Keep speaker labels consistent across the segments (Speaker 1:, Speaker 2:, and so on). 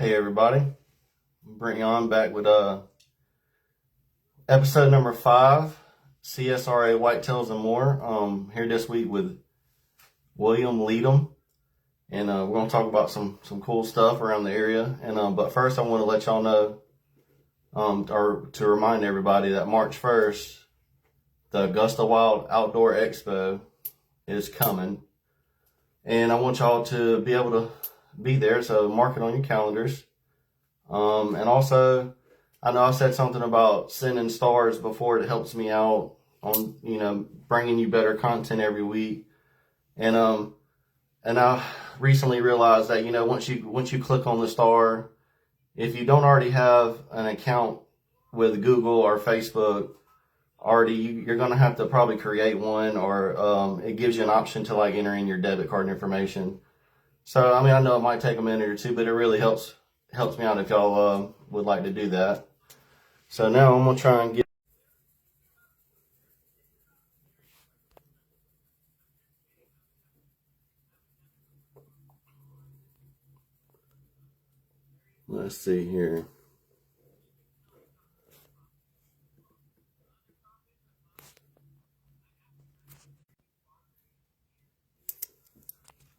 Speaker 1: Hey everybody, bring you on back with episode number 5, CSRA Whitetails and More. Here this week with William Leedom, and we're gonna talk about some cool stuff around the area. And but first, I want to let y'all know, or to remind everybody that March 1st, the Augusta Wild Outdoor Expo is coming, and I want y'all to be able to be there. So mark it on your calendars. And also, I know I said something about sending stars before. It helps me out on, bringing you better content every week. And I recently realized that, once you click on the star, if you don't already have an account with Google or Facebook already, you're going to have to probably create one, or it gives you an option to like enter in your debit card information. So, I know it might take a minute or two, but it really helps me out if y'all would like to do that. So now I'm gonna try and get. Let's see here.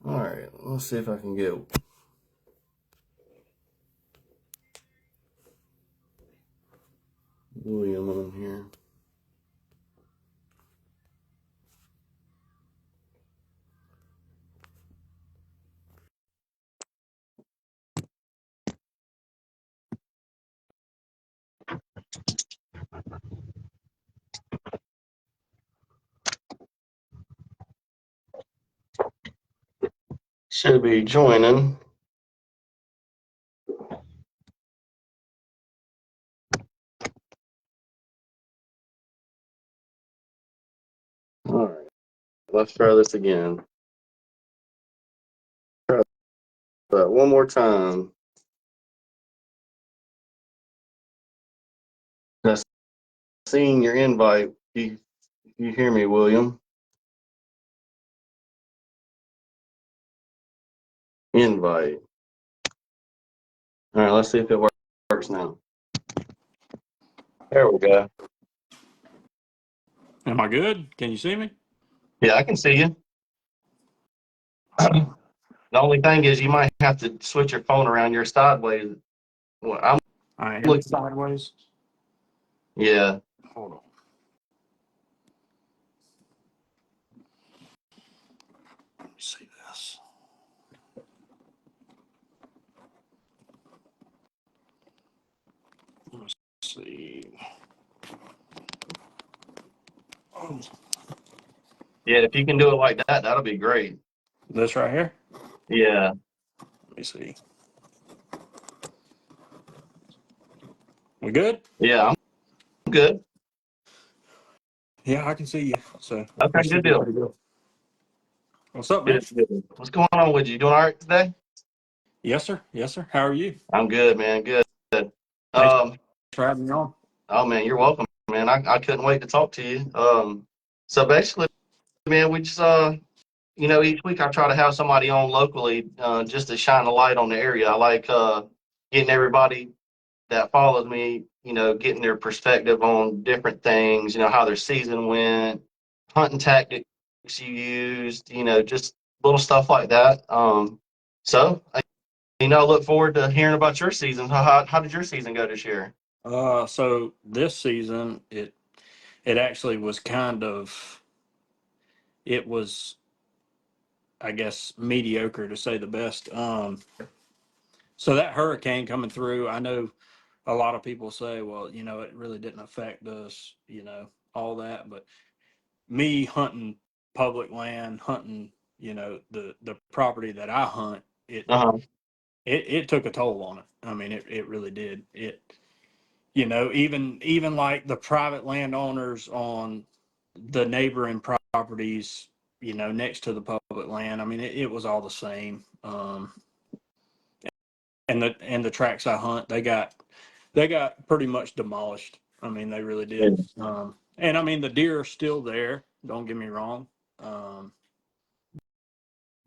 Speaker 1: All right, let's see if I can get William on here. Should be joining. All right, let's try this again. Try that one more time. That's seeing your invite. You hear me, William? Invite. All right, let's see if it works now. There we go.
Speaker 2: Am I good? Can you see me?
Speaker 1: Yeah, I can see you. The only thing is you might have to switch your phone around. You're sideways. Well, I'm
Speaker 2: I am
Speaker 1: looking.
Speaker 2: sideways.
Speaker 1: Yeah.
Speaker 2: Hold on. Let me see this. Let's see. Oh,
Speaker 1: Yeah, if you can do it like that, that'll be great.
Speaker 2: this right here?
Speaker 1: Yeah.
Speaker 2: Let me see. We good?
Speaker 1: Yeah, I'm good.
Speaker 2: Yeah, I can see you. So
Speaker 1: Okay,
Speaker 2: we should
Speaker 1: good
Speaker 2: be
Speaker 1: deal.
Speaker 2: pretty good. What's up, man?
Speaker 1: Good, good. What's going on with you? You doing all right today?
Speaker 2: Yes, sir. Yes, sir. How are you?
Speaker 1: I'm good, man. Good.
Speaker 2: Thanks
Speaker 1: Um,
Speaker 2: for having me on.
Speaker 1: oh man, you're welcome, man. I couldn't wait to talk to you. So basically, man, we just each week I try to have somebody on locally, just to shine a light on the area. I like getting everybody that follows me, getting their perspective on different things, how their season went, hunting tactics you used, just little stuff like that. So, I look forward to hearing about your season. How did your season go this year?
Speaker 2: So this season, it actually was it was, I guess, mediocre to say the best. So that hurricane coming through, I know a lot of people say, well, it really didn't affect us, all that. But me hunting public land, hunting, the property that I hunt,
Speaker 1: Uh-huh.
Speaker 2: it took a toll on it. I mean, it really did. Even like the private landowners on the neighboring properties, next to the public land. I mean, it was all the same. And the tracks I hunt, they got pretty much demolished. I mean, they really
Speaker 1: Yeah.
Speaker 2: did. And I mean, the deer are still there. Don't get me wrong.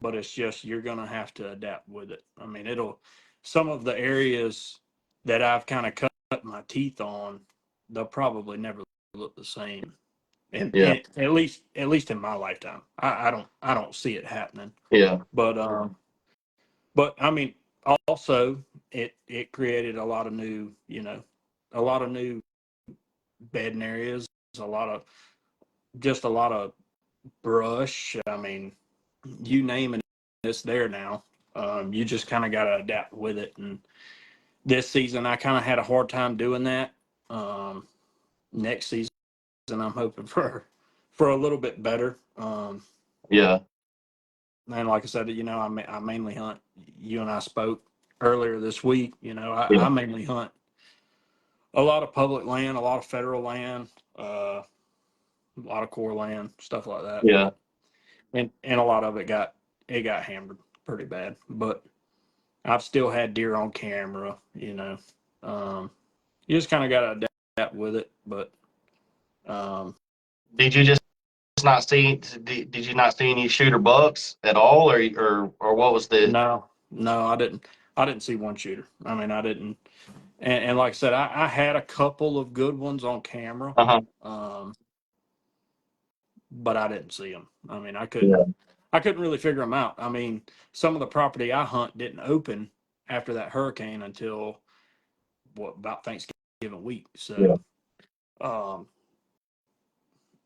Speaker 2: But it's just you're gonna have to adapt with it. I mean, some of the areas that I've kind of cut my teeth on, they'll probably never look the same.
Speaker 1: Yeah.
Speaker 2: And at least in my lifetime, I don't see it happening.
Speaker 1: Yeah.
Speaker 2: But I mean, also it created a lot of new, a lot of new bedding areas, a lot of just a lot of brush. I mean, you name it, it's there now. You just kind of got to adapt with it. And this season, I kind of had a hard time doing that. Next season, I'm hoping for a little bit better.
Speaker 1: Yeah.
Speaker 2: And like I said, I mainly hunt. You and I spoke earlier this week.
Speaker 1: Yeah.
Speaker 2: I mainly hunt a lot of public land, a lot of federal land, a lot of core land, stuff like that.
Speaker 1: Yeah.
Speaker 2: But and a lot of it got hammered pretty bad. But I've still had deer on camera. You just kind of got to adapt with it. But um,
Speaker 1: Did you just not see? Did you not see any shooter bucks at all, or what was the?
Speaker 2: no, I didn't see one shooter. I mean, I didn't. And like I said, I had a couple of good ones on camera,
Speaker 1: Uh-huh.
Speaker 2: but I didn't see them. I mean,
Speaker 1: Yeah.
Speaker 2: I couldn't really figure them out. I mean, some of the property I hunt didn't open after that hurricane until about Thanksgiving week.
Speaker 1: Yeah.
Speaker 2: So, um,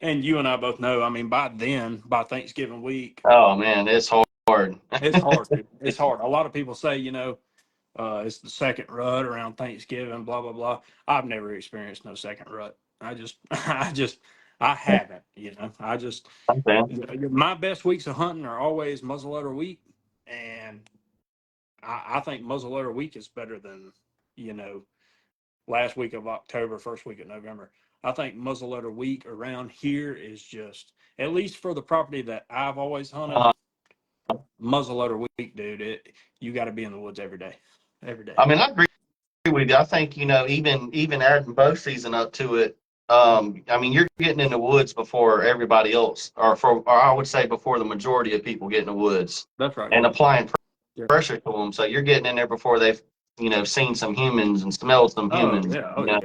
Speaker 2: and you and I both know. I mean, by Thanksgiving week,
Speaker 1: Oh man, it's hard.
Speaker 2: it's hard. It's hard. A lot of people say, it's the second rut around Thanksgiving, blah blah blah. I've never experienced no second rut. I haven't. I just
Speaker 1: Man.
Speaker 2: my best weeks of hunting are always muzzleloader week, and I think muzzleloader week is better than you know last week of October, first week of November. I think muzzleloader week around here is just, at least for the property that I've always hunted,
Speaker 1: Uh,
Speaker 2: muzzleloader week, dude. You got to be in the woods every day, every day.
Speaker 1: I mean, I agree with you. I think even adding bow season up to it. I mean, you're getting in the woods before everybody else, or I would say before the majority of people get in the woods
Speaker 2: That's right.
Speaker 1: and applying
Speaker 2: Yeah.
Speaker 1: pressure to them. So you're getting in there before they've seen some humans and smelled some
Speaker 2: Oh
Speaker 1: humans.
Speaker 2: yeah. Oh yeah.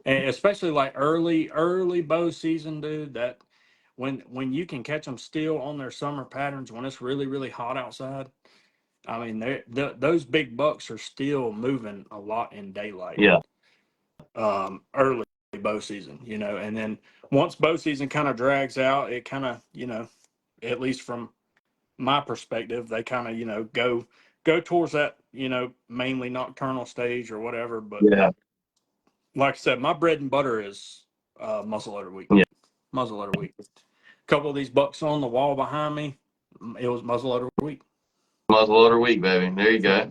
Speaker 2: And especially like early bow season, dude. That when you can catch them still on their summer patterns when it's really really hot outside. I mean, those big bucks are still moving a lot in daylight.
Speaker 1: Yeah.
Speaker 2: Early bow season, and then once bow season kind of drags out, it kind of, at least from my perspective, they kind of, go towards that, mainly nocturnal stage or whatever. But
Speaker 1: Yeah.
Speaker 2: like I said, my bread and butter is muzzleloader week.
Speaker 1: Yeah.
Speaker 2: Muzzleloader week. A couple of these bucks on the wall behind me, it was muzzleloader week.
Speaker 1: Muzzleloader week, baby. There you go.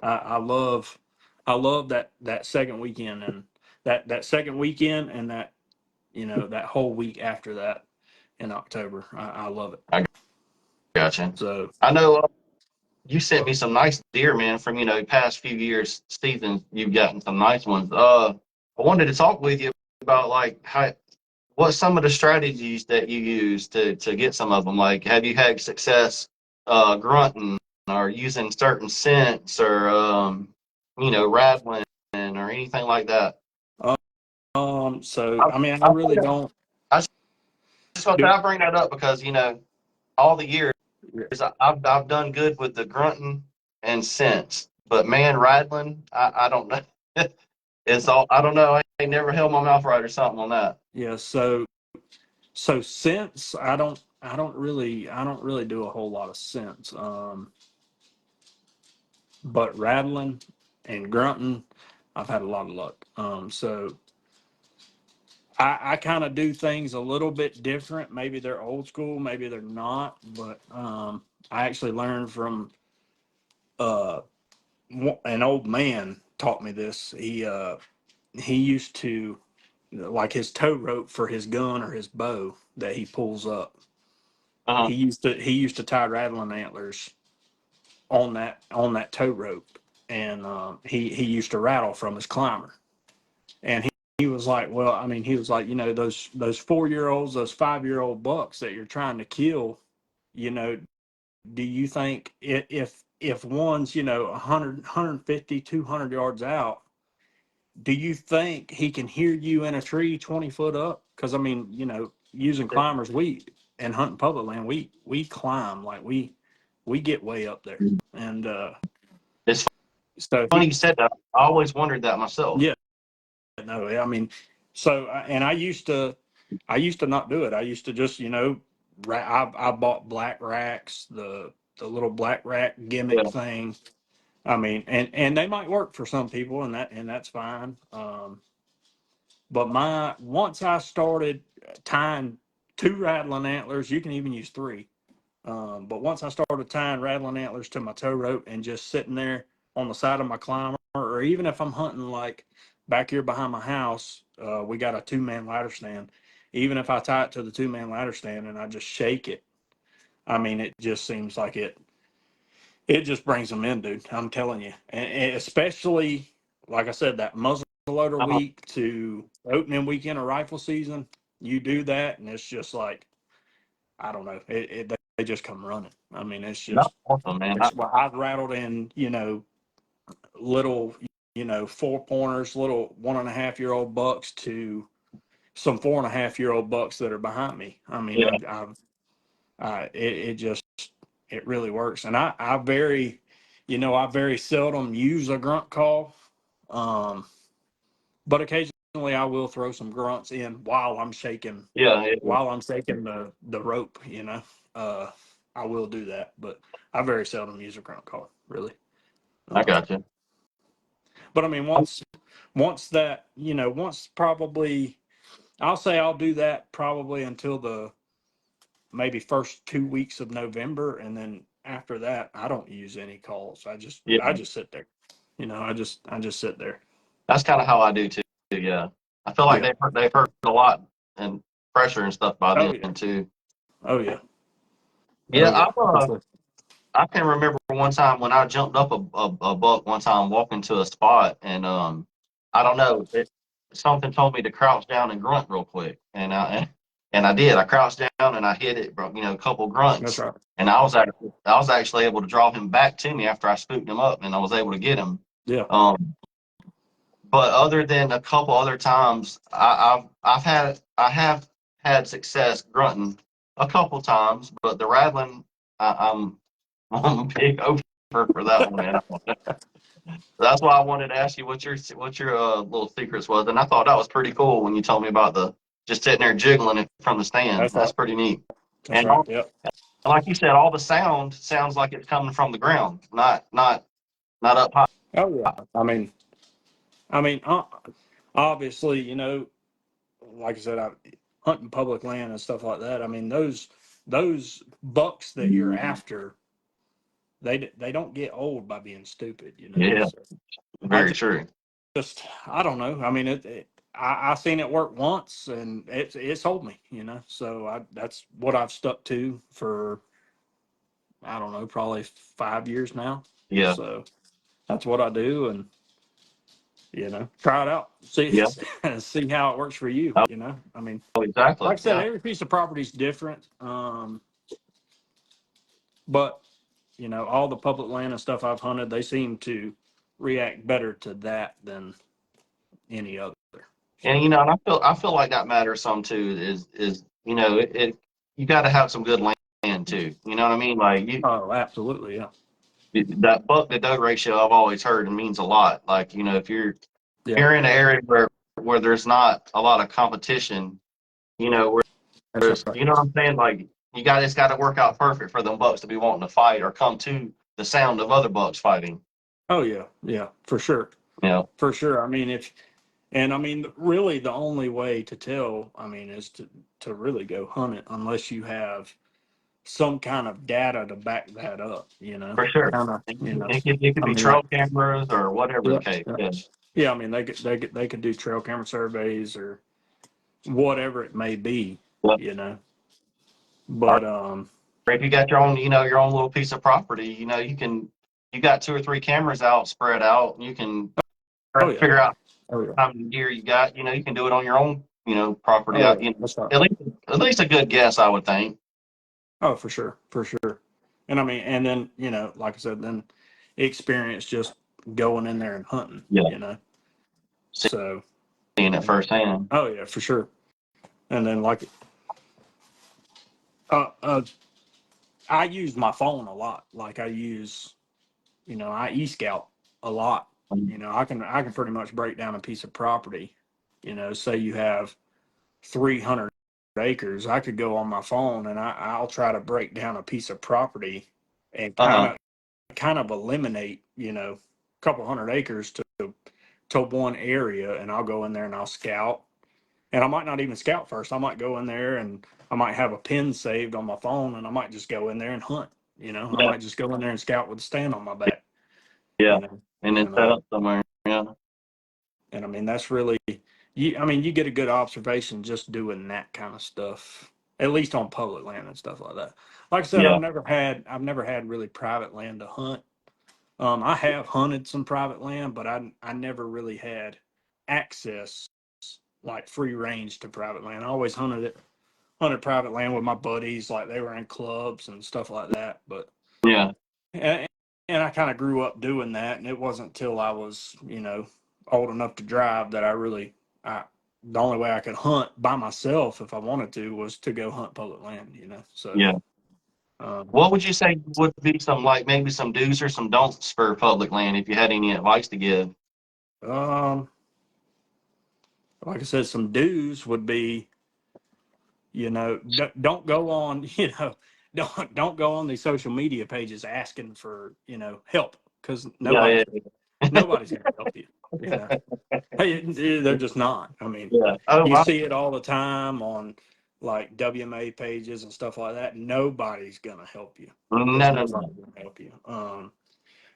Speaker 2: I love that second weekend and that second weekend and that that whole week after that in October. I love it.
Speaker 1: I gotcha.
Speaker 2: So
Speaker 1: I know you sent me some nice deer, man, from past few years seasons. You've gotten some nice ones. I wanted to talk with you about like what's some of the strategies that you use to get some of them. Like, have you had success grunting or using certain scents or rattling or anything like that?
Speaker 2: so
Speaker 1: I,
Speaker 2: I mean I
Speaker 1: I,
Speaker 2: really don't
Speaker 1: I just
Speaker 2: do
Speaker 1: I bring that up because all the years I've done good with the grunting and scents, but man, rattling, I don't know. It's all I don't know. I ain't never held my mouth right or something on that.
Speaker 2: yeah, so scents I don't really do a whole lot of scents. But rattling and grunting, I've had a lot of luck. So I kind of do things a little bit different. Maybe they're old school, maybe they're not. But I actually learned from uh, an old man taught me this. He used to like his tow rope for his gun or his bow that he pulls up.
Speaker 1: Uh-huh.
Speaker 2: He used to tie rattling antlers on that tow rope, and he used to rattle from his climber. And he was like, well, I mean, he was like, those 4-year olds, those 5-year old bucks that you're trying to kill, you know, do you think if one's 100, 150, 200 yards out, do you think he can hear you in a tree 20 foot up? Because I mean, using climbers, we and hunting public land, we climb like we get way up there, and
Speaker 1: It's
Speaker 2: so
Speaker 1: funny you said that. I always wondered that myself.
Speaker 2: yeah, no, I mean, so and I used to not do it. I used to just I bought black racks, the little black rack gimmick
Speaker 1: Yeah.
Speaker 2: thing. I mean, and they might work for some people, and that's fine. But once I started tying two rattling antlers, you can even use three. But once I started tying rattling antlers to my tow rope and just sitting there on the side of my climber, or even if I'm hunting like back here behind my house, we got a 2-man ladder stand. Even if I tie it to the 2-man ladder stand and I just shake it, I mean, it just seems like it just brings them in, dude. I'm telling you, and especially like I said, that muzzleloader
Speaker 1: Uh,
Speaker 2: week to opening weekend of rifle season, you do that, and it's just like I don't know, they just come running. I mean, it's
Speaker 1: That's
Speaker 2: just
Speaker 1: awesome, man.
Speaker 2: well, I've rattled in little 4 pointers, little 1.5-year-old bucks to some 4.5-year-old bucks that are behind me. I mean,
Speaker 1: Yeah,
Speaker 2: it just it really works. And I very, I very seldom use a grunt call, but occasionally I will throw some grunts in
Speaker 1: yeah, yeah.
Speaker 2: while I'm shaking the rope. I will do that, but I very seldom use a grunt call, really.
Speaker 1: I
Speaker 2: Um,
Speaker 1: got you.
Speaker 2: but I mean, once that, once probably, I'll say I'll do that probably until the maybe first 2 weeks of November, and then after that, I don't use any calls.
Speaker 1: Yeah,
Speaker 2: I just sit there. I just sit there.
Speaker 1: that's kind of how I do too. Yeah, I feel like
Speaker 2: Yeah.
Speaker 1: they've heard a lot and pressure and stuff by
Speaker 2: Oh
Speaker 1: then
Speaker 2: yeah.
Speaker 1: too.
Speaker 2: Oh yeah.
Speaker 1: Yeah,
Speaker 2: Oh yeah. For sure.
Speaker 1: I can remember one time when I jumped up a buck one time walking to a spot and I don't know something told me to crouch down and grunt real quick and I did. I crouched down and I hit it, bro, a couple
Speaker 2: That's
Speaker 1: grunts,
Speaker 2: right.
Speaker 1: and I was actually able to draw him back to me after I spooked him up and I was able to get him.
Speaker 2: Yeah.
Speaker 1: Um, but other than a couple other times, I have had success grunting a couple times, but the rattling, I'm I'm a big over for that one, man. That's why I wanted to ask you what your little secrets was, and I thought that was pretty cool when you told me about the just sitting there jiggling it from the stand.
Speaker 2: That's
Speaker 1: That's
Speaker 2: right.
Speaker 1: pretty neat.
Speaker 2: That's
Speaker 1: And
Speaker 2: right. Yep.
Speaker 1: like you said, all the sound sounds like it's coming from the ground, not up high.
Speaker 2: Oh yeah. I mean, obviously, like I said, I hunting public land and stuff like that. I mean, those bucks that you're after, they don't get old by being stupid.
Speaker 1: Yeah,
Speaker 2: So I
Speaker 1: very true.
Speaker 2: I don't know. I mean, I seen it work once, and it sold me. So that's what I've stuck to for I don't know, probably 5 years now.
Speaker 1: Yeah,
Speaker 2: So that's what I do, and try it out, see
Speaker 1: yeah,
Speaker 2: see how it works for you.
Speaker 1: oh,
Speaker 2: I mean,
Speaker 1: exactly.
Speaker 2: like I said,
Speaker 1: Yeah,
Speaker 2: every piece of property is different. But all the public land and stuff I've hunted, they seem to react better to that than any other.
Speaker 1: and
Speaker 2: So,
Speaker 1: and I feel like that matters some too. Is it you got to have some good land too. You know what I mean? Like
Speaker 2: oh, absolutely, yeah,
Speaker 1: that buck to doe ratio I've always heard and means a lot. Like if
Speaker 2: yeah,
Speaker 1: you're in an area where there's not a lot of competition, where
Speaker 2: that's
Speaker 1: there's
Speaker 2: right.
Speaker 1: what I'm saying, like it's got to work out perfect for them bucks to be wanting to fight or come to the sound of other bucks fighting.
Speaker 2: Oh yeah, yeah, for sure,
Speaker 1: You know,
Speaker 2: for sure. I mean, really, the only way to tell, I mean, is to really go hunt it unless you have some kind of data to back that up.
Speaker 1: for sure.
Speaker 2: Kind of,
Speaker 1: It could
Speaker 2: I
Speaker 1: be
Speaker 2: mean,
Speaker 1: trail
Speaker 2: like,
Speaker 1: cameras or whatever the
Speaker 2: yeah,
Speaker 1: case.
Speaker 2: yeah,
Speaker 1: Yeah.
Speaker 2: yeah. I mean, they could do trail camera surveys or whatever it may be,
Speaker 1: Yeah.
Speaker 2: you know.
Speaker 1: Or
Speaker 2: But
Speaker 1: if you got your own little piece of property, you got two or three cameras out, spread out. You can
Speaker 2: oh yeah,
Speaker 1: figure out
Speaker 2: oh yeah,
Speaker 1: how many deer you got. You can do it on your own, property
Speaker 2: oh
Speaker 1: out.
Speaker 2: yeah. That's right.
Speaker 1: At least a good guess, I would think.
Speaker 2: Oh, for sure, for sure. And I mean, and then, like I said, then experience just going in there and hunting,
Speaker 1: Yeah.
Speaker 2: So,
Speaker 1: Seeing it firsthand.
Speaker 2: oh yeah, for sure. And then like, uh, uh, I use my phone a lot. Like I use, I e-scout a lot. I can pretty much break down a piece of property. Say you have 300 acres. I could go on my phone and I'll try to break down a piece of property and
Speaker 1: Uh-huh.
Speaker 2: kind of eliminate, a couple hundred acres to one area, and I'll go in there and I'll scout. And I might not even scout first. I might go in there and I might have a pin saved on my phone, and I might just go in there and hunt. I
Speaker 1: Yeah.
Speaker 2: might just go in there and scout with a stand on my back.
Speaker 1: Yeah.
Speaker 2: You know,
Speaker 1: And then
Speaker 2: and
Speaker 1: set up somewhere. Yeah.
Speaker 2: I mean that's really you. I mean you get a good observation just doing that kind of stuff, at least on public land and stuff like that. Like I said,
Speaker 1: Yeah.
Speaker 2: I've never had really private land to hunt. I have hunted some private land, but I never really had access, like free range to private land. I always hunted private land with my buddies, like they were in clubs and stuff like that. But
Speaker 1: Yeah.
Speaker 2: and, and I kind of grew up doing that, and it wasn't until I was old enough to drive that I the only way I could hunt by myself if I wanted to was to go hunt public land. So
Speaker 1: Yeah.
Speaker 2: um,
Speaker 1: What would you say would be some, like, maybe some do's or some don'ts for public land if you had any advice to give?
Speaker 2: um, like I said, some do's would be don't go on don't go on these social media pages asking for help, because
Speaker 1: Yeah. Yeah.
Speaker 2: nobody's going to help you. you know Hey, they're just not. I mean,
Speaker 1: Yeah. Oh,
Speaker 2: you see it all the time on like WMA pages and stuff like that. Nobody's going to help you.
Speaker 1: no,
Speaker 2: There's
Speaker 1: no,
Speaker 2: nobody
Speaker 1: no.
Speaker 2: going to help you.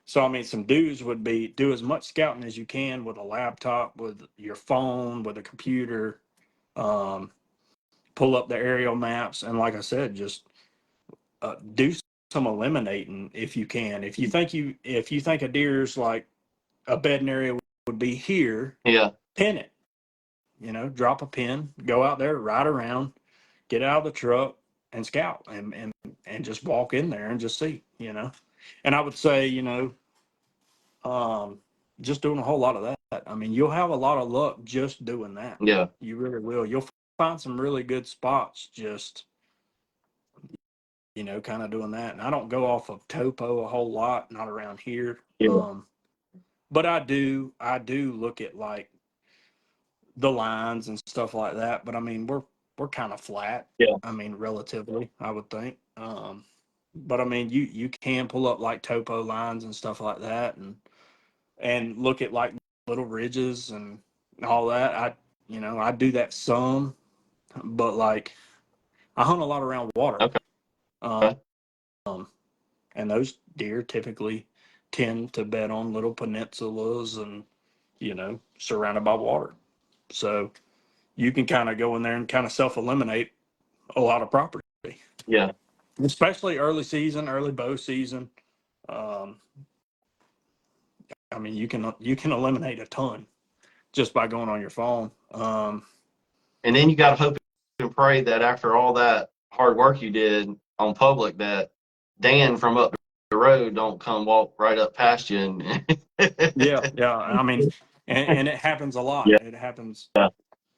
Speaker 2: So I mean, some do's would be do as much scouting as you can with a laptop, with your phone, with a computer. Um, Pull up the aerial maps, and like I said, just do some eliminating if you can. If you think a deer's like a bedding area would be here,
Speaker 1: Yeah.
Speaker 2: pin it. Drop a pin, go out there, ride around, get out of the truck, and scout, and just walk in there and just see. And I would say, um, just doing a whole lot of that. I mean, you'll have a lot of luck just doing that.
Speaker 1: Yeah.
Speaker 2: You really will. You'll find some really good spots just kind of doing that. And I don't go off of topo a whole lot, not around here.
Speaker 1: Yeah.
Speaker 2: But I do look at like the lines and stuff like that. But I mean, we're kind of flat.
Speaker 1: Yeah.
Speaker 2: I mean, relatively, I would think. But I mean, you can pull up like topo lines and stuff like that, and look at like little ridges and all that. I do that some, but like I hunt a lot around water.
Speaker 1: Okay.
Speaker 2: Um, and those deer typically tend to bed on little peninsulas and surrounded by water. So you can kind of go in there and kind of self eliminate a lot of property,
Speaker 1: Yeah.
Speaker 2: especially early season, early bow season. Um, I mean, you can eliminate a ton just by going on your phone.
Speaker 1: And then you got to hope and pray that after all that hard work you did on public, that Dan from up the road don't come walk right up past you. And
Speaker 2: Yeah, yeah. I mean, and it happens a lot.
Speaker 1: yeah,
Speaker 2: It happens.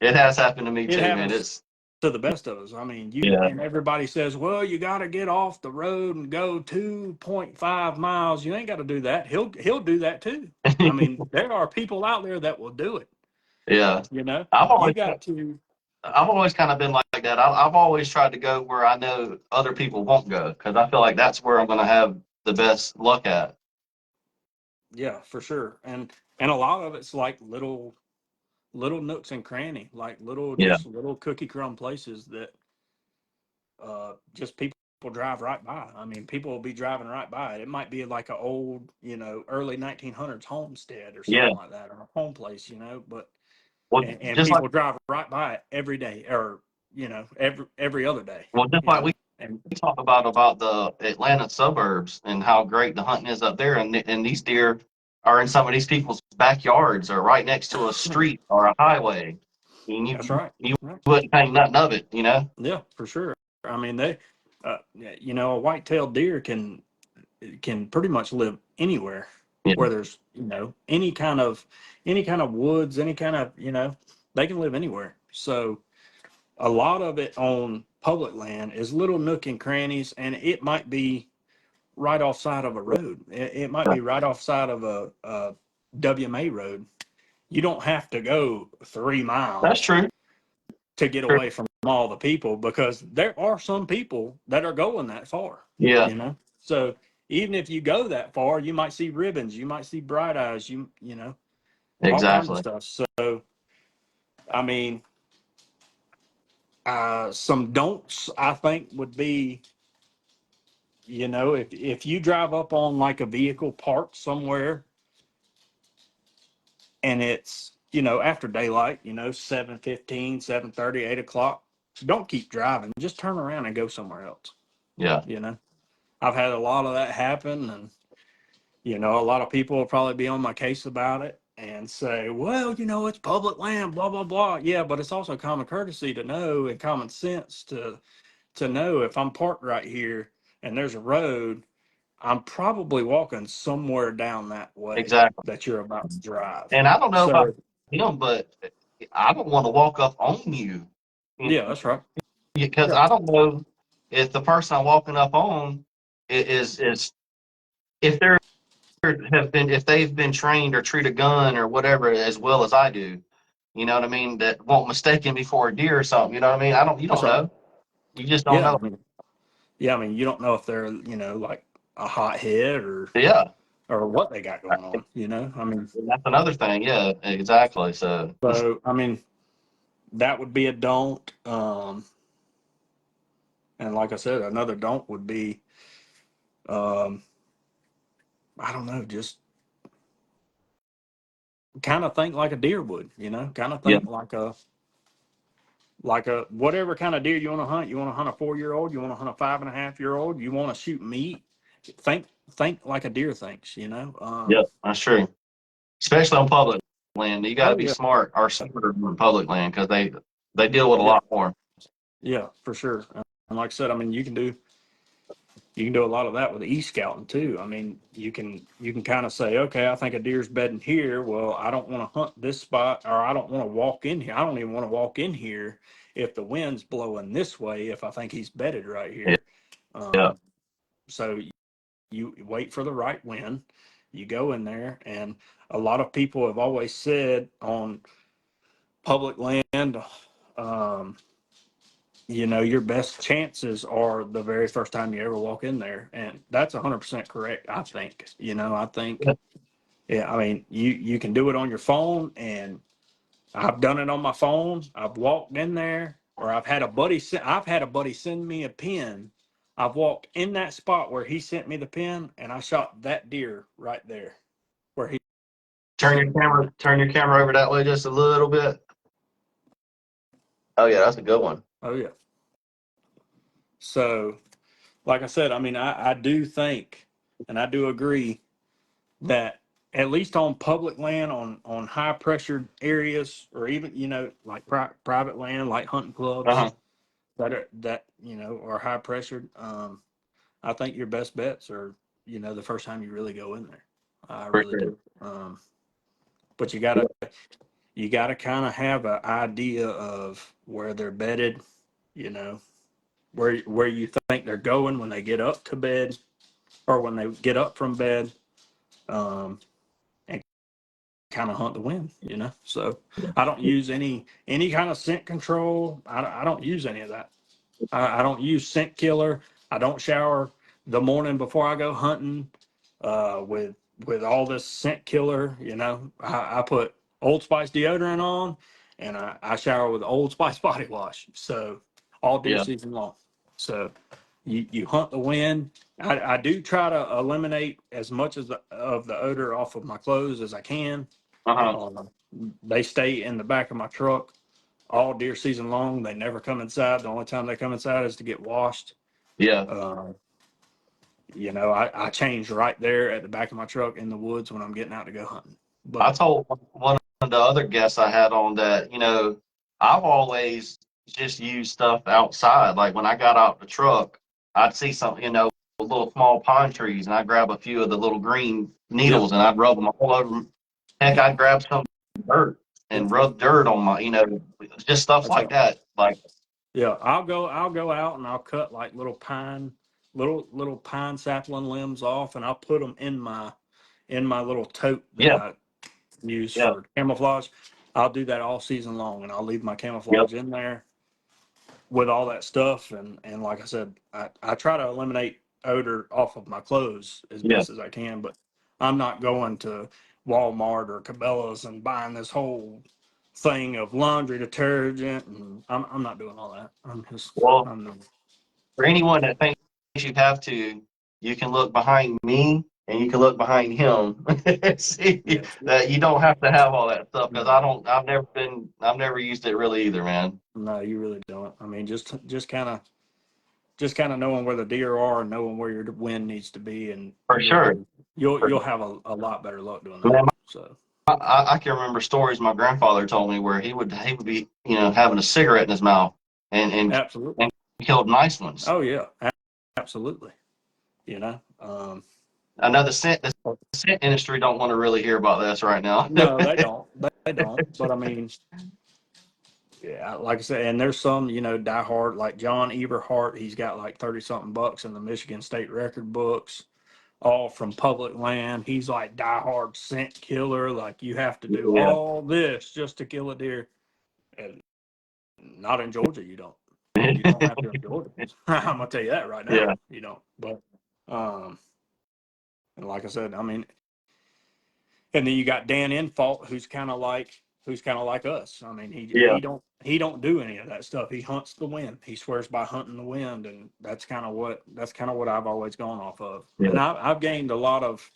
Speaker 1: it has happened to me
Speaker 2: It
Speaker 1: too, man.
Speaker 2: happens
Speaker 1: It's
Speaker 2: to the best of us. I mean,
Speaker 1: yeah,
Speaker 2: and everybody says, well, you got to get off the road and go 2.5 miles. You ain't got to do that. He'll do that too. I mean, there are people out there that will do it.
Speaker 1: yeah.
Speaker 2: You know,
Speaker 1: I've
Speaker 2: you
Speaker 1: always
Speaker 2: got to.
Speaker 1: I've always kind of been like that. I've always tried to go where I know other people won't go because I feel like that's where I'm going to have the best luck at.
Speaker 2: Yeah, for sure. And a lot of it's like little nooks and cranny, like
Speaker 1: Yeah,
Speaker 2: little cookie crumb places that just people drive right by. I mean, people will be driving right by it. It might be like an old, early 1900s homestead or
Speaker 1: yeah.
Speaker 2: something like that, or a home place, but
Speaker 1: Well,
Speaker 2: and
Speaker 1: just like
Speaker 2: people drive right by it every day, or every other day,
Speaker 1: well, just like we
Speaker 2: and
Speaker 1: talk about the Atlanta suburbs and how great the hunting is up there, and these deer are in some of these people's backyards or right next to a street or a highway, and
Speaker 2: that's
Speaker 1: you
Speaker 2: right.
Speaker 1: you
Speaker 2: Right.
Speaker 1: wouldn't think nothing of it, you know?
Speaker 2: Yeah, for sure. I mean, You know, a white-tailed deer can pretty much live anywhere
Speaker 1: Yeah,
Speaker 2: where there's, you know, any kind of woods, any kind of, you know, they can live anywhere. So a lot of it on public land is little nook and crannies, and it might be right off side of a road. It might be right off side of a WMA road. You don't have to go 3 miles
Speaker 1: that's true.
Speaker 2: to get
Speaker 1: True.
Speaker 2: away from all the people, because there are some people that are going that far,
Speaker 1: Yeah,
Speaker 2: you know? So even if you go that far, you might see ribbons, you might see bright eyes, you know, all kinds of
Speaker 1: exactly.
Speaker 2: stuff. So, I mean, some don'ts I think would be, you know, if you drive up on like a vehicle parked somewhere and it's, you know, after daylight, you know, 7:15, 7:30, 8 o'clock, don't keep driving. Just turn around and go somewhere else.
Speaker 1: Yeah,
Speaker 2: You know, I've had a lot of that happen, and you know, a lot of people will probably be on my case about it and say, well, you know, it's public land, blah blah blah. Yeah, but it's also common courtesy to know, and common sense to know, if I'm parked right here and there's a road, I'm probably walking somewhere down that way
Speaker 1: exactly.
Speaker 2: that you're about to drive.
Speaker 1: And I don't know about
Speaker 2: So
Speaker 1: him, but I don't want to walk up on you,
Speaker 2: yeah, that's right.
Speaker 1: because
Speaker 2: Yeah,
Speaker 1: I don't know if the person I'm walking up on is if they're if they've been trained or treat a gun or whatever as well as I do. You know what I mean? That won't mistake me for a deer or something. You know what I mean? I don't. You
Speaker 2: that's
Speaker 1: don't
Speaker 2: right.
Speaker 1: know. You just don't
Speaker 2: Yeah,
Speaker 1: know.
Speaker 2: I mean, yeah, I mean, you don't know if they're, you know, like a hothead
Speaker 1: Yeah,
Speaker 2: or what they got going on. You know, I mean,
Speaker 1: and that's another thing. Yeah, exactly. So
Speaker 2: so I mean, that would be a don't. And like I said, another don't would be, um, I don't know, just kind of think like a deer would, you know, kind of
Speaker 1: yeah,
Speaker 2: think like a whatever kind of deer you want to hunt. You want to hunt a 4 year old, you want to hunt a 5.5 year old, you want to shoot meat. Think like a deer thinks, you know.
Speaker 1: yeah, that's true. Especially on public land, you got to
Speaker 2: Oh
Speaker 1: be
Speaker 2: yeah,
Speaker 1: smart or smarter on public land because they deal with a
Speaker 2: yeah,
Speaker 1: lot more.
Speaker 2: yeah, for sure. And like I said, I mean, you can do a lot of that with e-scouting too. I mean, you can kind of say, okay, I think a deer's bedding here. Well, I don't want to hunt this spot, or I don't want to walk in here. I don't even want to walk in here if the wind's blowing this way, if I think he's bedded right
Speaker 1: Yeah,
Speaker 2: here.
Speaker 1: yeah.
Speaker 2: Um, so you wait for the right wind, you go in there, and a lot of people have always said on public land, um, you know, your best chances are the very first time you ever walk in there. And that's 100% correct, I think. You know, I think, yeah, I mean, you can do it on your phone, and I've done it on my phone. I've walked in there, or I've had a buddy send me a pin. I've walked in that spot where he sent me the pin, and I shot that deer right there where he sent me the pin.
Speaker 1: Turn your camera over that way just a little bit. Oh yeah, that's a good one.
Speaker 2: Oh yeah. So, like I said, I mean, I do think, and I do agree that at least on public land, on high pressured areas, or even, you know, like private land, like hunting clubs
Speaker 1: Uh-huh.
Speaker 2: that you know are high pressured, I think your best bets are, you know, the first time you really go in there. I
Speaker 1: For
Speaker 2: really
Speaker 1: sure.
Speaker 2: do. But you gotta kind of have an idea of where they're bedded, you know, where you think they're going when they get up to bed, or when they get up from bed, um, and kind of hunt the wind, you know. So I don't use any kind of scent control. I don't use any of that. I don't use scent killer. I don't shower the morning before I go hunting, with all this scent killer. You know, I put Old Spice deodorant on, and I shower with Old Spice body wash. So all deer
Speaker 1: Yeah.
Speaker 2: season long. So you hunt the wind. I do try to eliminate as much of the odor off of my clothes as I can.
Speaker 1: Uh-huh.
Speaker 2: Um, they stay in the back of my truck all deer season long. They never come inside. The only time they come inside is to get washed.
Speaker 1: Yeah.
Speaker 2: Uh, you know, I change right there at the back of my truck in the woods when I'm getting out to go hunting.
Speaker 1: I
Speaker 2: But
Speaker 1: told one of the other guests I had on that, I've always just used stuff outside. Like when I got out the truck, I'd see some, little small pine trees, and I'd grab a few of the little green
Speaker 2: Yep.
Speaker 1: needles, and I'd rub them all over. Heck,
Speaker 2: Yep.
Speaker 1: I'd grab some dirt
Speaker 2: Yep.
Speaker 1: and rub dirt on just stuff
Speaker 2: That's
Speaker 1: like
Speaker 2: right.
Speaker 1: that. Like,
Speaker 2: Yeah. I'll go out and I'll cut like little pine sapling limbs off, and I'll put them in my little tote that
Speaker 1: yeah,
Speaker 2: I use
Speaker 1: yeah,
Speaker 2: for camouflage. I'll do that all season long, and I'll leave my
Speaker 1: yep,
Speaker 2: camouflage in there with all that stuff. And like I said, I try to eliminate odor off of my clothes as
Speaker 1: yeah.
Speaker 2: best as I can, but I'm not going to Walmart or Cabela's and buying this whole thing of laundry detergent, and I'm not doing all that.
Speaker 1: Well,
Speaker 2: I'm not.
Speaker 1: for anyone that thinks you have to, you can look behind me and you can look behind him. See
Speaker 2: Yeah.
Speaker 1: that you don't have to have all that stuff because
Speaker 2: No,
Speaker 1: I've never used it really either, man.
Speaker 2: no, you really don't. I mean, just kind of knowing where the deer are and knowing where your wind needs to be, and
Speaker 1: For sure.
Speaker 2: you'll have a lot better luck doing that.
Speaker 1: Man,
Speaker 2: So
Speaker 1: I can remember stories my grandfather told me where he would be having a cigarette in his mouth and
Speaker 2: absolutely.
Speaker 1: and killed nice ones.
Speaker 2: Oh yeah, absolutely. You know,
Speaker 1: I know the scent industry don't want to really hear about this right now.
Speaker 2: no, they don't. They don't. But I mean, yeah, like I said, and there's some, diehard like John Eberhart. He's got like 30 something bucks in the Michigan State record books, all from public land. He's like diehard scent killer. Like you have to do
Speaker 1: Yeah.
Speaker 2: all this just to kill a deer. And not in Georgia, you don't. You don't have to in Georgia. I'm gonna tell you that right now.
Speaker 1: Yeah.
Speaker 2: You don't. But um, and like I said, I mean, and then you got Dan Infalt, who's kind of like us. I mean, he
Speaker 1: Yeah.
Speaker 2: he don't he don't do any of that stuff. He hunts the wind. He swears by hunting the wind, and that's kind of what I've always gone off of.
Speaker 1: Yeah.
Speaker 2: And I've gained a lot of,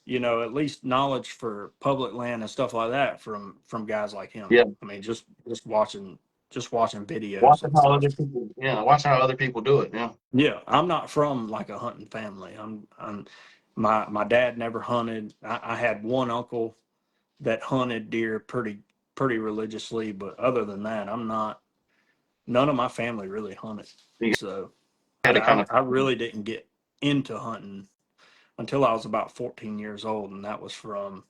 Speaker 2: at least knowledge for public land and stuff like that from guys like him.
Speaker 1: Yeah.
Speaker 2: I mean, just watching videos and stuff.
Speaker 1: Watching how other people do it. Yeah.
Speaker 2: Yeah, I'm not from like a hunting family. My dad never hunted. I had one uncle that hunted deer pretty religiously, but other than that, I'm not. None of my family really hunted,
Speaker 1: You
Speaker 2: so I,
Speaker 1: had to kind
Speaker 2: I,
Speaker 1: of.
Speaker 2: I really didn't get into hunting until I was about 14 years old, and that was from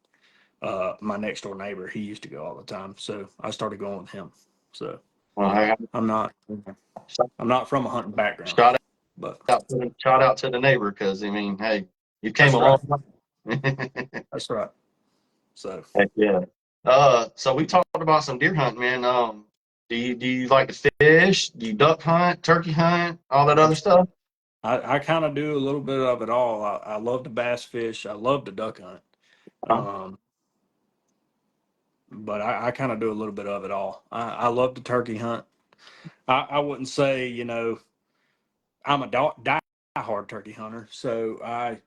Speaker 2: my next door neighbor. He used to go all the time, so I started going with him. So
Speaker 1: Well, I
Speaker 2: I'm not I'm not from a hunting background,
Speaker 1: shot
Speaker 2: but
Speaker 1: shout out to the neighbor because I mean, hey, you came
Speaker 2: that's
Speaker 1: a
Speaker 2: right.
Speaker 1: long way.
Speaker 2: That's right. So
Speaker 1: Heck yeah. So we talked about some deer hunting, man. Do you like to fish? Do you duck hunt, turkey hunt, all that other
Speaker 2: that's
Speaker 1: stuff?
Speaker 2: I kind of do a little bit of it all. I love to bass fish. I love to duck hunt.
Speaker 1: Uh,
Speaker 2: Um, but I kind of do a little bit of it all. I love to turkey hunt. I wouldn't say, I'm a die-hard turkey hunter. So I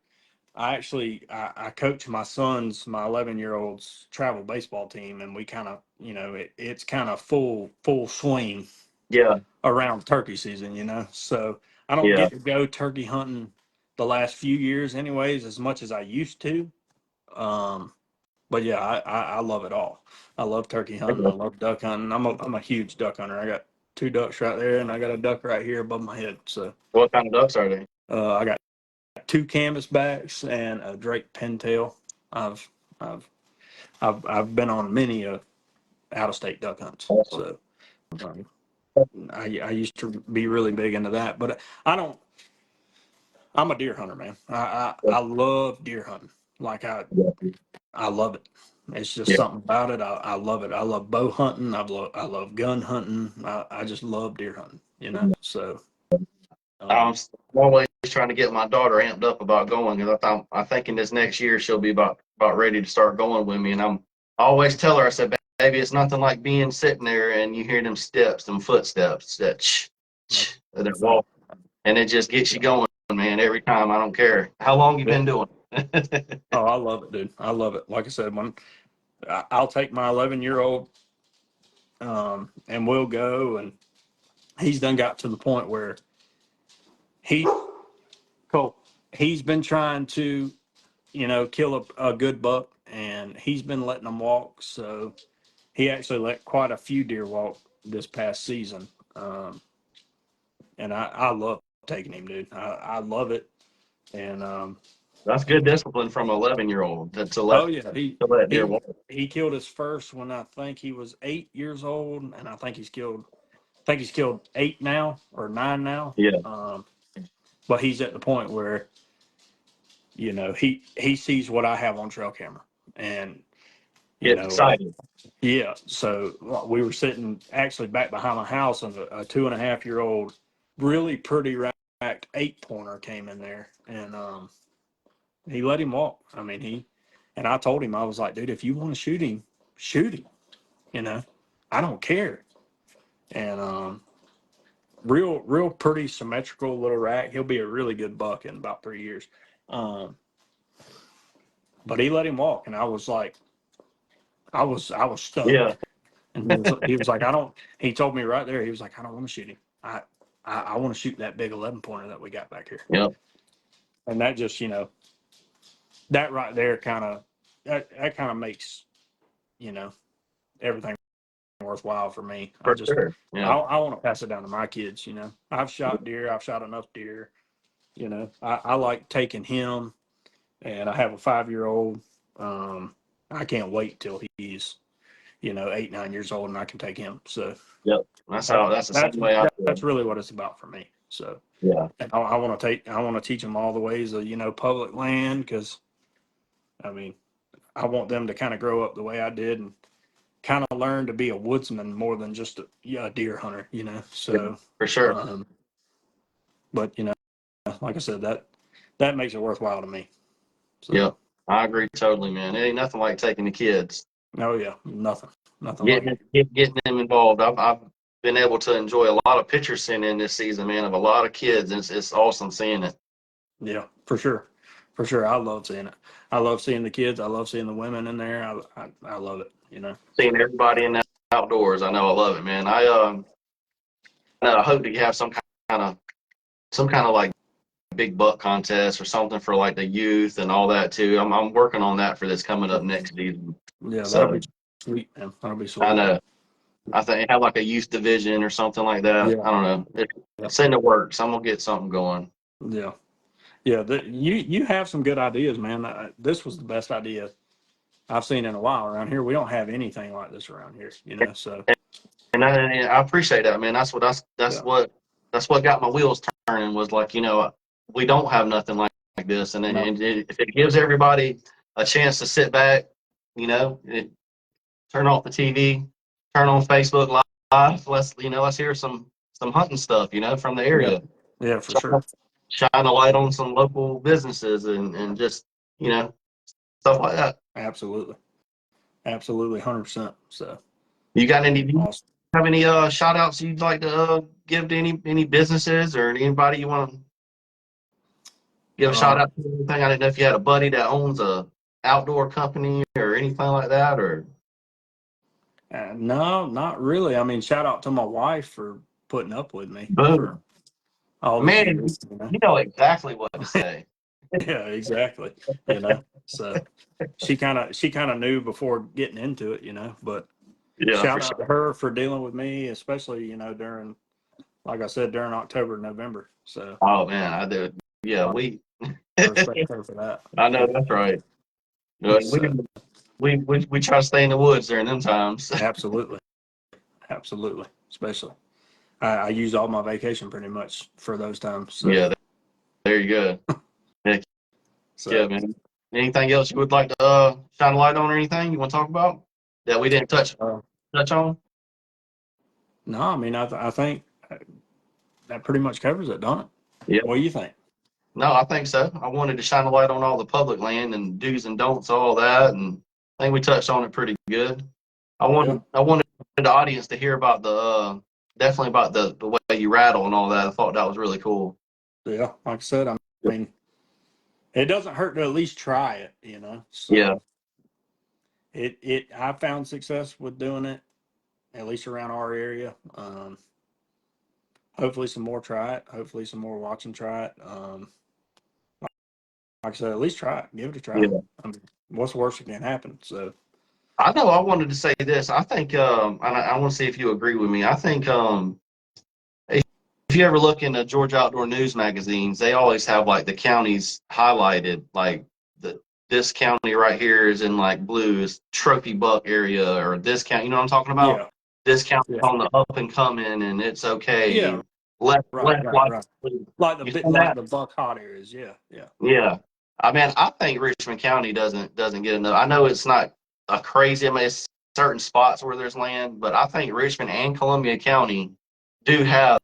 Speaker 2: actually I coach my 11-year-old's travel baseball team, and we kind of, it's kind of full swing
Speaker 1: yeah,
Speaker 2: around turkey season, So I don't
Speaker 1: yeah.
Speaker 2: get to go turkey hunting the last few years, anyways, as much as I used to. Um, but yeah, I love it all. I love turkey hunting. I love duck hunting. I'm a huge duck hunter. I got two ducks right there, and I got a duck right here above my head. So
Speaker 1: What kind of ducks are they?
Speaker 2: I got two canvasbacks and a Drake pintail. I've I've I've been on many out of state duck hunts.
Speaker 1: Awesome.
Speaker 2: So um, I used to be really big into that, but I don't. I'm a deer hunter, man. I love deer hunting. Like I love it. It's just
Speaker 1: Yeah.
Speaker 2: something about it. I love it. I love bow hunting. I love gun hunting. I just love deer hunting. So
Speaker 1: I'm
Speaker 2: um,
Speaker 1: always trying to get my daughter amped up about going because I'm thinking this next year she'll be about ready to start going with me. And I always tell her, I said, baby, it's nothing like being sitting there and you hear them steps, them footsteps, that
Speaker 2: that's right.
Speaker 1: walk, and it just gets you going, man. Every time, I don't care how long you've
Speaker 2: Yeah.
Speaker 1: been doing it.
Speaker 2: Oh, I love it, dude. I love it. Like I said, when I'll take my 11-year-old, and we'll go, and he's done got to the point where he, Cole, he's been trying to, kill a good buck, and he's been letting them walk. So he actually let quite a few deer walk this past season. And I love taking him, dude. I love it. And
Speaker 1: That's good discipline from an 11-year-old to
Speaker 2: oh
Speaker 1: let
Speaker 2: yeah,
Speaker 1: deer
Speaker 2: he
Speaker 1: walk.
Speaker 2: he killed his first when I think he was 8 years old, and I think he's killed 8 now or 9 now.
Speaker 1: Yeah,
Speaker 2: But he's at the point where he sees what I have on trail camera, and you
Speaker 1: getting
Speaker 2: know
Speaker 1: excited.
Speaker 2: yeah. So we were sitting actually back behind my house, and a 2.5-year-old, really pretty racked 8-pointer came in there, and he let him walk. I mean, and I told him, I was like, dude, if you want to shoot him, shoot him. I don't care. And real pretty symmetrical little rack. He'll be a really good buck in about 3 years. But he let him walk, and I was like, I was
Speaker 1: Yeah,
Speaker 2: stunned. And he was like, I don't. He told me right there. He was like, I don't want to shoot him. I want to shoot that big 11-pointer that we got back here.
Speaker 1: yep,
Speaker 2: And that just that right there that kind of makes everything worthwhile for me.
Speaker 1: for sure. Yeah,
Speaker 2: I want to pass it down to my kids. I've shot deer. I've shot enough deer. I like taking him, and I have a 5-year-old. I can't wait till he's 8, 9 years old, and I can take him. So
Speaker 1: yep. That's the same way I feel.
Speaker 2: that's really what it's about for me. So
Speaker 1: Yeah,
Speaker 2: and I want to teach them all the ways of public land, because I mean I want them to kind of grow up the way I did, and kind of learn to be a woodsman more than just a deer hunter.
Speaker 1: yeah,
Speaker 2: So
Speaker 1: for sure.
Speaker 2: but like I said, that makes it worthwhile to me. So
Speaker 1: Yep, I agree totally, man. It ain't nothing like taking the kids,
Speaker 2: oh yeah, nothing like it.
Speaker 1: getting them involved. I've been able to enjoy a lot of pictures sent in this season, man, of a lot of kids. It's awesome seeing it.
Speaker 2: Yeah, for sure. For sure. I love seeing it. I love seeing the kids. I love seeing the women in there. I love it.
Speaker 1: Seeing everybody in the outdoors. I know I love it, man. I hope to have some kind of like big buck contest or something for like the youth and all that too. I'm working on that for this coming up next season.
Speaker 2: Yeah, that'll
Speaker 1: So
Speaker 2: be sweet, man. That'll be
Speaker 1: I
Speaker 2: sweet.
Speaker 1: know. I think have like a youth division or something like that.
Speaker 2: Yeah.
Speaker 1: I don't know.
Speaker 2: Yeah.
Speaker 1: It's in the works. I'm gonna get something going.
Speaker 2: Yeah. Yeah. You have some good ideas, man. This was the best idea I've seen in a while around here. We don't have anything like this around here, so
Speaker 1: And I appreciate that, man.
Speaker 2: yeah.
Speaker 1: That's what got my wheels turning. Was like, we don't have nothing like this, and
Speaker 2: No.
Speaker 1: if it gives everybody a chance to sit back, turn off the TV, turn on Facebook Live. Let's hear some hunting stuff, from the
Speaker 2: Yeah.
Speaker 1: area.
Speaker 2: Yeah, for
Speaker 1: Shine,
Speaker 2: sure.
Speaker 1: shine a light on some local businesses and just stuff like that.
Speaker 2: Absolutely. Absolutely. 100%. So
Speaker 1: You got any? Do you
Speaker 2: awesome.
Speaker 1: have any shout outs you'd like to give to any businesses or anybody you want to give a shout
Speaker 2: Uh,
Speaker 1: out to? Anything? I didn't know if you had a buddy that owns a outdoor company or anything like that, or
Speaker 2: no, not really. I mean, shout out to my wife for putting up with me for
Speaker 1: boom,
Speaker 2: all these
Speaker 1: man,
Speaker 2: years.
Speaker 1: you know exactly what to say.
Speaker 2: Yeah, exactly. So she kind of knew before getting into it, but
Speaker 1: Yeah, for
Speaker 2: shout
Speaker 1: sure.
Speaker 2: out to her for dealing with me, especially, during, like I said, during October, November. So
Speaker 1: Oh man, I do. Yeah,
Speaker 2: I respect her for that.
Speaker 1: I know that's right.
Speaker 2: So
Speaker 1: We try to stay in the woods during them times.
Speaker 2: absolutely. Absolutely. Especially. I use all my vacation pretty much for those times. So,
Speaker 1: Yeah, there you go. Heck yeah,
Speaker 2: so
Speaker 1: man. Anything else you would like to shine a light on or anything you want to talk about that we didn't touch on?
Speaker 2: no, I mean, I think that pretty much covers it, don't it?
Speaker 1: Yeah.
Speaker 2: What do you think?
Speaker 1: No, I think so. I wanted to shine a light on all the public land and do's and don'ts, all that, and I think we touched on it pretty good.
Speaker 2: Yeah.
Speaker 1: I wanted the audience to hear about definitely about the way you rattle and all that. I thought that was really cool.
Speaker 2: Yeah. Like I said, I mean, it doesn't hurt to at least try it.
Speaker 1: Yeah,
Speaker 2: So I found success with doing it, at least around our area. Hopefully some more try it. Hopefully some more watch and try it. Like I said, at least try it. Give it a try.
Speaker 1: yeah.
Speaker 2: I mean, what's the worst that can happen? So
Speaker 1: I know. I wanted to say this. I think, and I want to see if you agree with me. I think, if you ever look into Georgia Outdoor News magazines, they always have like the counties highlighted, like this county right here is in like blue is trophy buck area, or this county, you know what I'm talking about?
Speaker 2: Yeah,
Speaker 1: This county's
Speaker 2: yeah,
Speaker 1: on the up and coming and it's okay.
Speaker 2: yeah. Right,
Speaker 1: Less
Speaker 2: right, right.
Speaker 1: likely.
Speaker 2: Like the
Speaker 1: You
Speaker 2: bit,
Speaker 1: see
Speaker 2: like
Speaker 1: that?
Speaker 2: the buck hot areas. Yeah, yeah.
Speaker 1: Yeah. I mean, I think Richmond County doesn't get enough. I know it's not a crazy, I mean, it's certain spots where there's land, but I think Richmond and Columbia County do have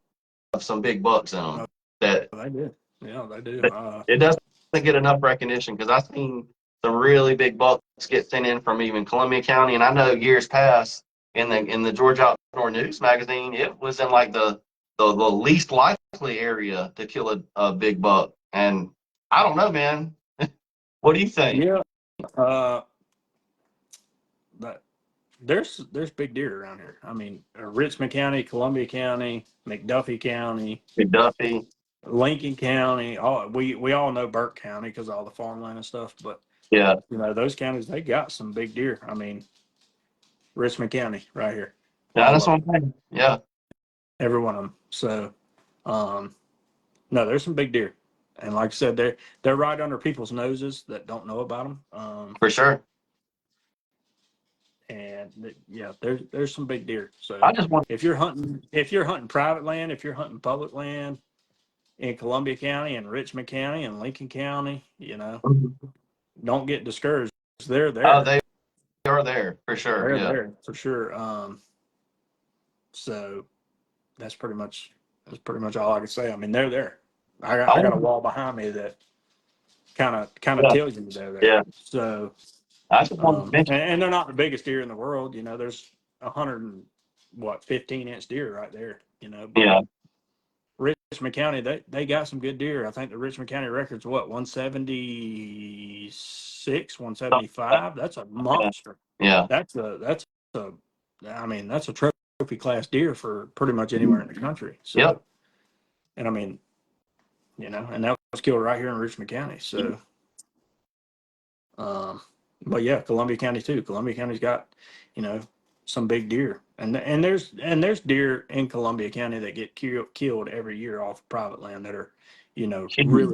Speaker 1: some big bucks in
Speaker 2: No,
Speaker 1: them that
Speaker 2: they do. Yeah, they do.
Speaker 1: it doesn't get enough recognition, because I've seen some really big bucks get sent in from even Columbia County, and I know years past in the Georgia Outdoor News magazine, it was in like the least likely area to kill a big buck, and I don't know, man. What do you think?
Speaker 2: Yeah. Uh, that there's big deer around here. I mean, Richmond County, Columbia County, McDuffie County,
Speaker 1: McDuffie?
Speaker 2: Lincoln County. All we all know Burke County because of all the farmland and stuff. But
Speaker 1: Yeah,
Speaker 2: those counties they got some big deer. I mean, Richmond County right here,
Speaker 1: yeah,
Speaker 2: all
Speaker 1: that's
Speaker 2: of
Speaker 1: what
Speaker 2: them,
Speaker 1: I'm saying. Yeah,
Speaker 2: every one of them. So, um, no, there's some big deer, and like I said, they're right under people's noses that don't know about them.
Speaker 1: for sure.
Speaker 2: And yeah, there's some big deer. So
Speaker 1: I just want.
Speaker 2: if you're hunting private land, if you're hunting public land in Columbia County and Richmond County and Lincoln County, don't get discouraged. They're
Speaker 1: Oh,
Speaker 2: there.
Speaker 1: they are there for sure.
Speaker 2: They're
Speaker 1: Yeah.
Speaker 2: there for sure. So that's pretty much all I can say. I mean, they're there.
Speaker 1: I
Speaker 2: I got a
Speaker 1: want.
Speaker 2: wall behind me that kind of
Speaker 1: Yeah,
Speaker 2: tells you they're there.
Speaker 1: yeah.
Speaker 2: So
Speaker 1: I just want to mention.
Speaker 2: and they're not the biggest deer in the world. There's 15-inch deer right there. But
Speaker 1: Yeah.
Speaker 2: Richmond County, they got some good deer. I think the Richmond County record's 176, 175. That's a
Speaker 1: Yeah.
Speaker 2: monster.
Speaker 1: Yeah.
Speaker 2: A I mean, that's a trophy class deer for pretty much anywhere in the country.
Speaker 1: Yep.
Speaker 2: So, and I mean, and that was killed right here in Richmond County. So, um, but yeah, Columbia County too. Columbia County's got, you know, some big deer, and there's deer in Columbia County that get killed every year off of private land that are, really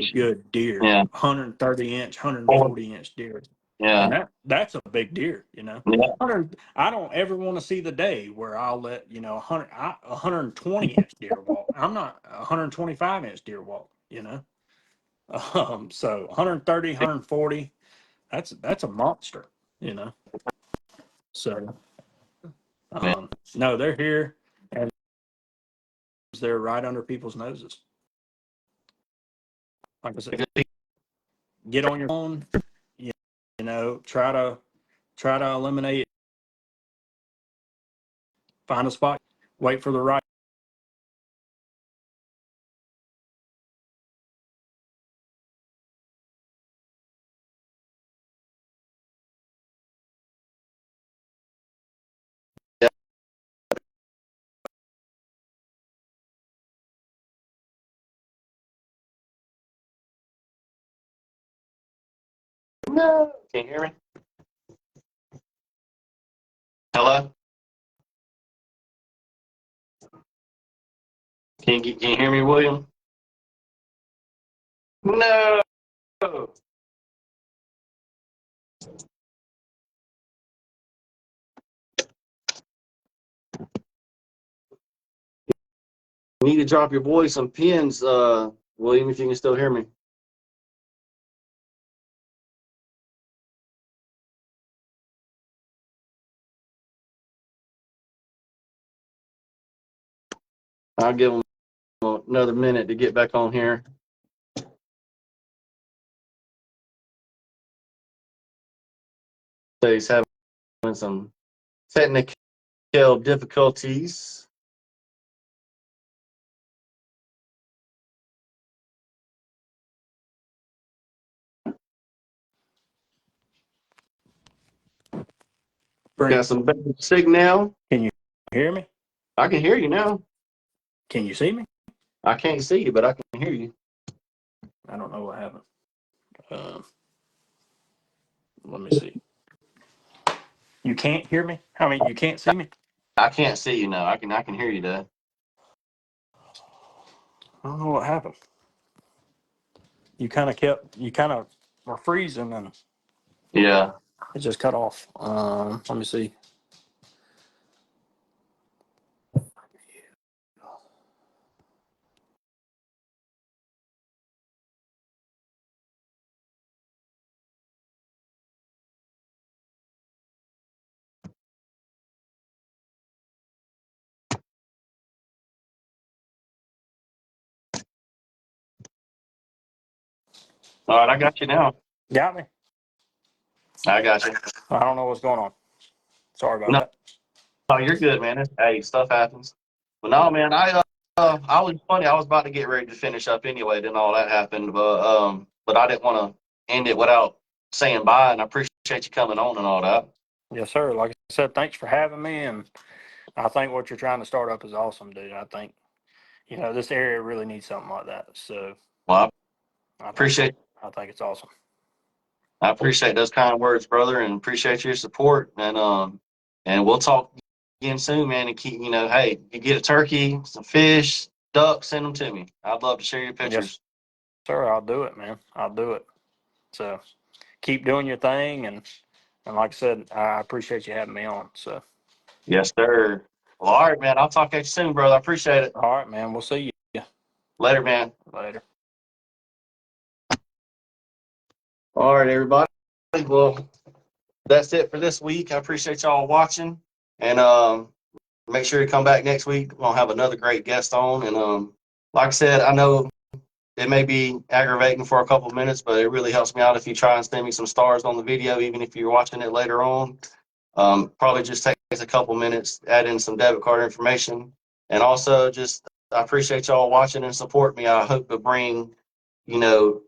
Speaker 1: Huge.
Speaker 2: good deer,
Speaker 1: Yeah.
Speaker 2: 130-inch, 140-inch deer, and
Speaker 1: Yeah.
Speaker 2: that's a big deer.
Speaker 1: Yeah.
Speaker 2: 100. I don't ever want to see the day where I'll let 120-inch deer walk. I'm not 125-inch deer walk. So 130, 140. That's a monster, you know. So
Speaker 1: Man.
Speaker 2: no, they're here and they're right under people's noses. Like I said, get on your phone, you, try to eliminate, find a spot, wait for the right.
Speaker 1: No. Can you hear me? Hello? Can you hear me, William? No. You need to drop your boy some pins, William, if you can still hear me. I'll give him another minute to get back on here. So he's having some technical difficulties. Got some better signal.
Speaker 2: Can you hear me?
Speaker 1: I can hear you now.
Speaker 2: Can you see me?
Speaker 1: I can't see you, but I can hear you.
Speaker 2: I don't know what happened. Let me see. You can't hear me? I mean, you can't see me?
Speaker 1: I can't see you now. I can hear you though.
Speaker 2: I don't know what happened. You kind of were freezing and
Speaker 1: Yeah.
Speaker 2: it just cut off. Let me see.
Speaker 1: All right, I got you now.
Speaker 2: Got me?
Speaker 1: I got you.
Speaker 2: I don't know what's going on. Sorry about
Speaker 1: No,
Speaker 2: that.
Speaker 1: no, you're good, man. Hey, stuff happens. But no, man, I was funny. I was about to get ready to finish up anyway. Then all that happened, but I didn't want to end it without saying bye. And I appreciate you coming on and all that.
Speaker 2: Yes, sir. Like I said, thanks for having me. And I think what you're trying to start up is awesome, dude. I think, this area really needs something like that. So
Speaker 1: Well,
Speaker 2: I think,
Speaker 1: appreciate
Speaker 2: I think it's awesome.
Speaker 1: I appreciate those kind of words, brother, and appreciate your support. And we'll talk again soon, man. And keep, hey, you get a turkey, some fish, duck, send them to me. I'd love to share your
Speaker 2: Yes,
Speaker 1: pictures.
Speaker 2: sir. I'll do it, man. I'll do it. So keep doing your thing. And like I said, I appreciate you having me on. So,
Speaker 1: Yes, sir. Well, all right, man. I'll talk to you soon, brother. I appreciate it.
Speaker 2: all right, man. We'll see you
Speaker 1: Later, man.
Speaker 2: later.
Speaker 1: All right, everybody. Well, that's it for this week. I appreciate y'all watching, and make sure to come back next week. We'll have another great guest on, and like I said, I know it may be aggravating for a couple of minutes, but it really helps me out if you try and send me some stars on the video, even if you're watching it later on. Probably just takes a couple minutes, add in some debit card information, and also just I appreciate y'all watching and support me. I hope to bring, you know,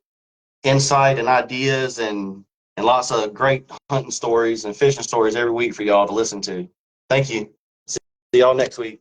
Speaker 1: insight and ideas and lots of great hunting stories and fishing stories every week for y'all to listen to. Thank you. See y'all next week.